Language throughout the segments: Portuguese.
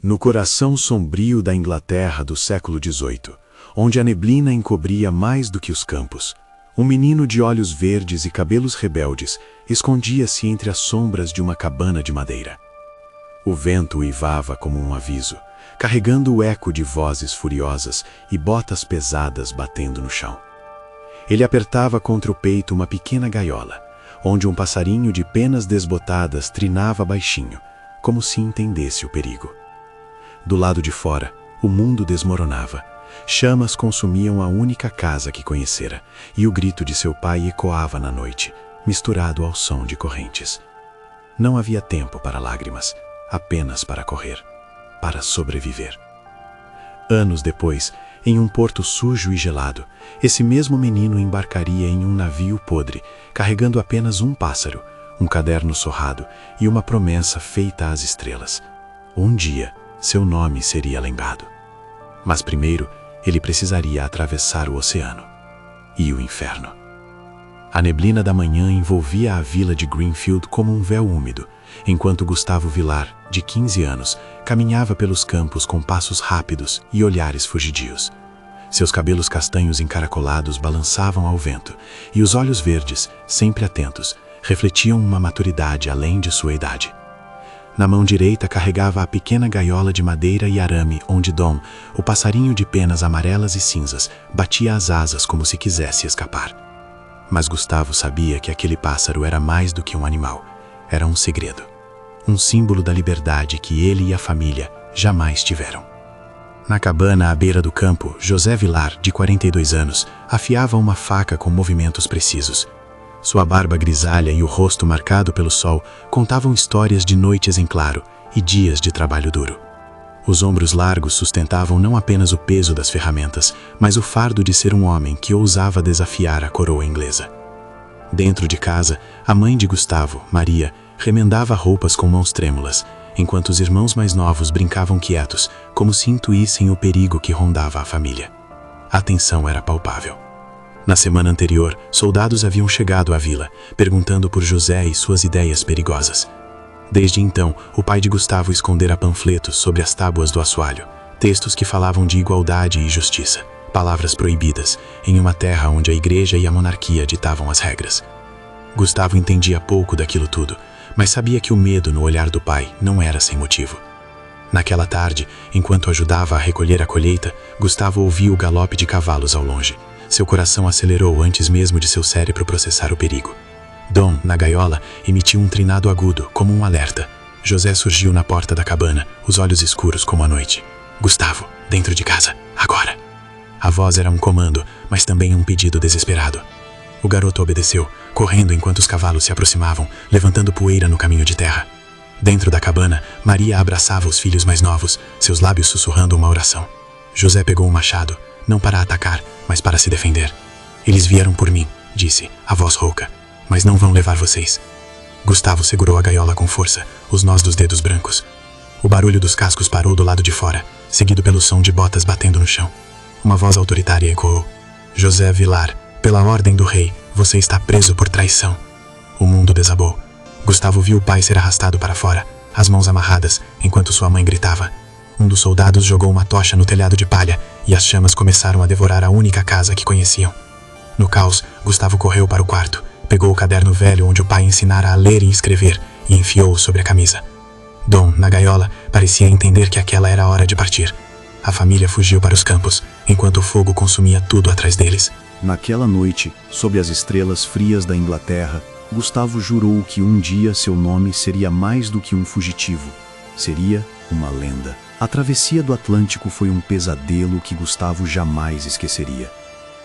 No coração sombrio da Inglaterra do século XVIII, onde a neblina encobria mais do que os campos, um menino de olhos verdes e cabelos rebeldes escondia-se entre as sombras de uma cabana de madeira. O vento uivava como um aviso, carregando o eco de vozes furiosas e botas pesadas batendo no chão. Ele apertava contra o peito uma pequena gaiola, onde um passarinho de penas desbotadas trinava baixinho, como se entendesse o perigo. Do lado de fora, o mundo desmoronava. Chamas consumiam a única casa que conhecera, e o grito de seu pai ecoava na noite, misturado ao som de correntes. Não havia tempo para lágrimas, apenas para correr, para sobreviver. Anos depois, em um porto sujo e gelado, esse mesmo menino embarcaria em um navio podre, carregando apenas um pássaro, um caderno sorrado e uma promessa feita às estrelas. Um dia, seu nome seria lembrado. Mas primeiro, ele precisaria atravessar o oceano e o inferno. A neblina da manhã envolvia a vila de Greenfield como um véu úmido, enquanto Gustavo Villar, de 15 anos, caminhava pelos campos com passos rápidos e olhares fugidios. Seus cabelos castanhos encaracolados balançavam ao vento, e os olhos verdes, sempre atentos, refletiam uma maturidade além de sua idade. Na mão direita carregava a pequena gaiola de madeira e arame onde Dom, o passarinho de penas amarelas e cinzas, batia as asas como se quisesse escapar. Mas Gustavo sabia que aquele pássaro era mais do que um animal. Era um segredo. Um símbolo da liberdade que ele e a família jamais tiveram. Na cabana à beira do campo, José Villar, de 42 anos, afiava uma faca com movimentos precisos. Sua barba grisalha e o rosto marcado pelo sol contavam histórias de noites em claro e dias de trabalho duro. Os ombros largos sustentavam não apenas o peso das ferramentas, mas o fardo de ser um homem que ousava desafiar a coroa inglesa. Dentro de casa, a mãe de Gustavo, Maria, remendava roupas com mãos trêmulas, enquanto os irmãos mais novos brincavam quietos, como se intuíssem o perigo que rondava a família. A tensão era palpável. Na semana anterior, soldados haviam chegado à vila, perguntando por José e suas ideias perigosas. Desde então, o pai de Gustavo escondera panfletos sobre as tábuas do assoalho, textos que falavam de igualdade e justiça, palavras proibidas, em uma terra onde a igreja e a monarquia ditavam as regras. Gustavo entendia pouco daquilo tudo, mas sabia que o medo no olhar do pai não era sem motivo. Naquela tarde, enquanto ajudava a recolher a colheita, Gustavo ouvia o galope de cavalos ao longe. Seu coração acelerou antes mesmo de seu cérebro processar o perigo. Dom, na gaiola, emitiu um trinado agudo, como um alerta. José surgiu na porta da cabana, os olhos escuros como a noite. Gustavo, dentro de casa, agora! A voz era um comando, mas também um pedido desesperado. O garoto obedeceu, correndo enquanto os cavalos se aproximavam, levantando poeira no caminho de terra. Dentro da cabana, Maria abraçava os filhos mais novos, seus lábios sussurrando uma oração. José pegou um machado, não para atacar, mas para se defender. Eles vieram por mim, disse, a voz rouca, mas não vão levar vocês. Gustavo segurou a gaiola com força, os nós dos dedos brancos. O barulho dos cascos parou do lado de fora, seguido pelo som de botas batendo no chão. Uma voz autoritária ecoou. José Villar, pela ordem do rei, você está preso por traição. O mundo desabou. Gustavo viu o pai ser arrastado para fora, as mãos amarradas, enquanto sua mãe gritava. Um dos soldados jogou uma tocha no telhado de palha e as chamas começaram a devorar a única casa que conheciam. No caos, Gustavo correu para o quarto, pegou o caderno velho onde o pai ensinara a ler e escrever e enfiou-o sobre a camisa. Dom, na gaiola, parecia entender que aquela era a hora de partir. A família fugiu para os campos, enquanto o fogo consumia tudo atrás deles. Naquela noite, sob as estrelas frias da Inglaterra, Gustavo jurou que um dia seu nome seria mais do que um fugitivo. Seria uma lenda. A travessia do Atlântico foi um pesadelo que Gustavo jamais esqueceria.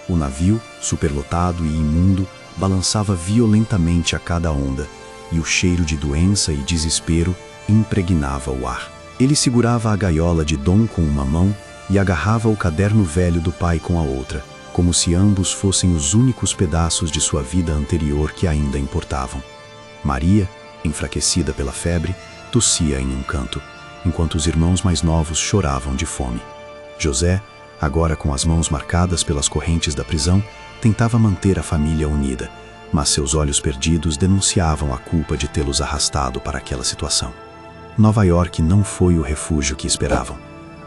O navio, superlotado e imundo, balançava violentamente a cada onda, e o cheiro de doença e desespero impregnava o ar. Ele segurava a gaiola de Dom com uma mão e agarrava o caderno velho do pai com a outra, como se ambos fossem os únicos pedaços de sua vida anterior que ainda importavam. Maria, enfraquecida pela febre, tossia em um canto, enquanto os irmãos mais novos choravam de fome. José, agora com as mãos marcadas pelas correntes da prisão, tentava manter a família unida, mas seus olhos perdidos denunciavam a culpa de tê-los arrastado para aquela situação. Nova York não foi o refúgio que esperavam.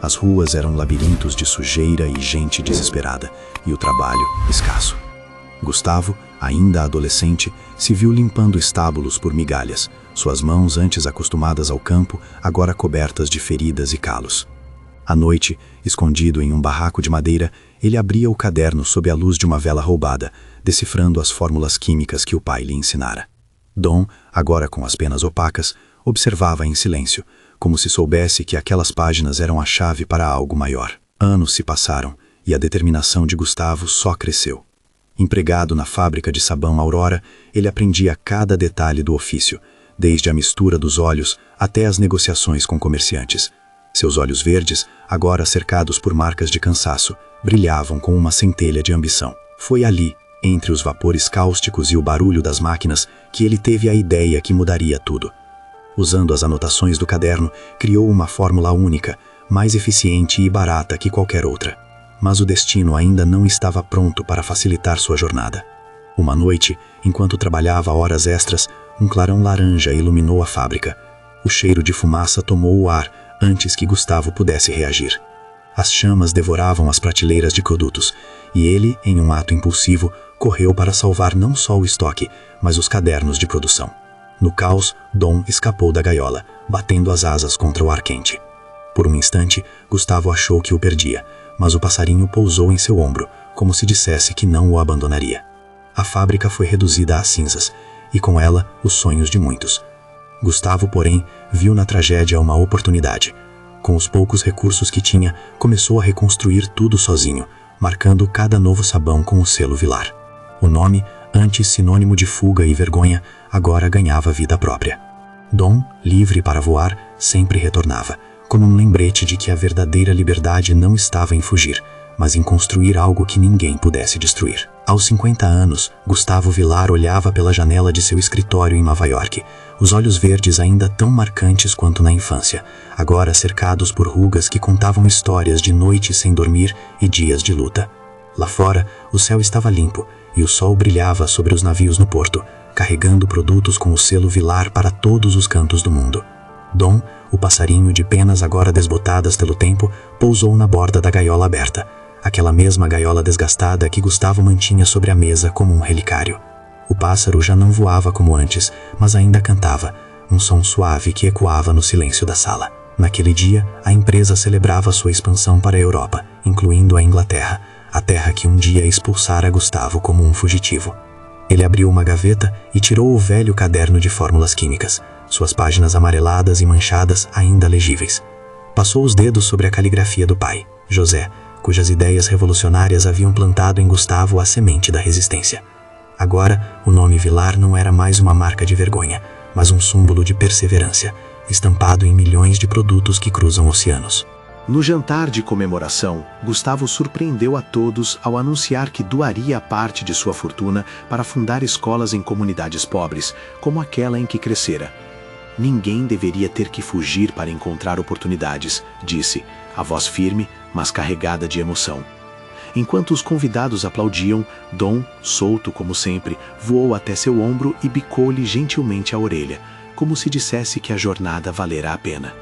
As ruas eram labirintos de sujeira e gente desesperada, e o trabalho escasso. Gustavo, ainda adolescente, se viu limpando estábulos por migalhas, suas mãos antes acostumadas ao campo, agora cobertas de feridas e calos. À noite, escondido em um barraco de madeira, ele abria o caderno sob a luz de uma vela roubada, decifrando as fórmulas químicas que o pai lhe ensinara. Dom, agora com as penas opacas, observava em silêncio, como se soubesse que aquelas páginas eram a chave para algo maior. Anos se passaram, e a determinação de Gustavo só cresceu. Empregado na fábrica de sabão Aurora, ele aprendia cada detalhe do ofício, desde a mistura dos óleos até as negociações com comerciantes. Seus olhos verdes, agora cercados por marcas de cansaço, brilhavam com uma centelha de ambição. Foi ali, entre os vapores cáusticos e o barulho das máquinas, que ele teve a ideia que mudaria tudo. Usando as anotações do caderno, criou uma fórmula única, mais eficiente e barata que qualquer outra. Mas o destino ainda não estava pronto para facilitar sua jornada. Uma noite, enquanto trabalhava horas extras, um clarão laranja iluminou a fábrica. O cheiro de fumaça tomou o ar antes que Gustavo pudesse reagir. As chamas devoravam as prateleiras de produtos, e ele, em um ato impulsivo, correu para salvar não só o estoque, mas os cadernos de produção. No caos, Dom escapou da gaiola, batendo as asas contra o ar quente. Por um instante, Gustavo achou que o perdia, mas o passarinho pousou em seu ombro, como se dissesse que não o abandonaria. A fábrica foi reduzida a cinzas, e com ela, os sonhos de muitos. Gustavo, porém, viu na tragédia uma oportunidade. Com os poucos recursos que tinha, começou a reconstruir tudo sozinho, marcando cada novo sabão com o selo Vilar. O nome, antes sinônimo de fuga e vergonha, agora ganhava vida própria. Dom, livre para voar, sempre retornava, como um lembrete de que a verdadeira liberdade não estava em fugir, mas em construir algo que ninguém pudesse destruir. Aos 50 anos, Gustavo Vilar olhava pela janela de seu escritório em Nova York, os olhos verdes ainda tão marcantes quanto na infância, agora cercados por rugas que contavam histórias de noites sem dormir e dias de luta. Lá fora, o céu estava limpo, e o sol brilhava sobre os navios no porto, carregando produtos com o selo Vilar para todos os cantos do mundo. Dom, o passarinho de penas agora desbotadas pelo tempo, pousou na borda da gaiola aberta, aquela mesma gaiola desgastada que Gustavo mantinha sobre a mesa como um relicário. O pássaro já não voava como antes, mas ainda cantava, um som suave que ecoava no silêncio da sala. Naquele dia, a empresa celebrava sua expansão para a Europa, incluindo a Inglaterra, a terra que um dia expulsara Gustavo como um fugitivo. Ele abriu uma gaveta e tirou o velho caderno de fórmulas químicas, suas páginas amareladas e manchadas ainda legíveis. Passou os dedos sobre a caligrafia do pai, José, cujas ideias revolucionárias haviam plantado em Gustavo a semente da resistência. Agora, o nome Vilar não era mais uma marca de vergonha, mas um símbolo de perseverança, estampado em milhões de produtos que cruzam oceanos. No jantar de comemoração, Gustavo surpreendeu a todos ao anunciar que doaria parte de sua fortuna para fundar escolas em comunidades pobres, como aquela em que crescera. Ninguém deveria ter que fugir para encontrar oportunidades, disse, a voz firme, mas carregada de emoção. Enquanto os convidados aplaudiam, Dom, solto como sempre, voou até seu ombro e bicou-lhe gentilmente a orelha, como se dissesse que a jornada valera a pena.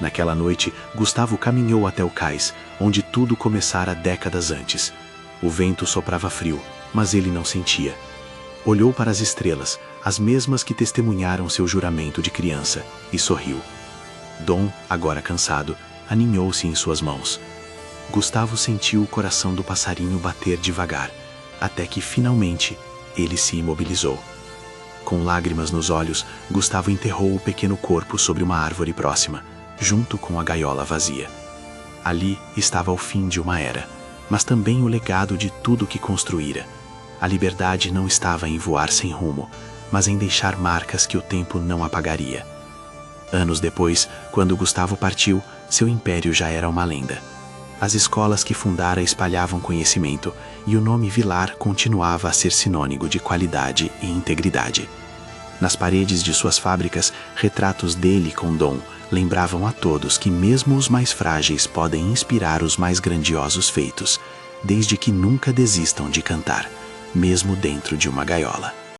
Naquela noite, Gustavo caminhou até o cais, onde tudo começara décadas antes. O vento soprava frio, mas ele não sentia. Olhou para as estrelas, as mesmas que testemunharam seu juramento de criança, e sorriu. Dom, agora cansado, aninhou-se em suas mãos. Gustavo sentiu o coração do passarinho bater devagar, até que, finalmente, ele se imobilizou. Com lágrimas nos olhos, Gustavo enterrou o pequeno corpo sobre uma árvore próxima, junto com a gaiola vazia. Ali estava o fim de uma era, mas também o legado de tudo que construíra. A liberdade não estava em voar sem rumo, mas em deixar marcas que o tempo não apagaria. Anos depois, quando Gustavo partiu, seu império já era uma lenda. As escolas que fundara espalhavam conhecimento, e o nome Vilar continuava a ser sinônimo de qualidade e integridade. Nas paredes de suas fábricas, retratos dele com Dom lembravam a todos que mesmo os mais frágeis podem inspirar os mais grandiosos feitos, desde que nunca desistam de cantar, mesmo dentro de uma gaiola.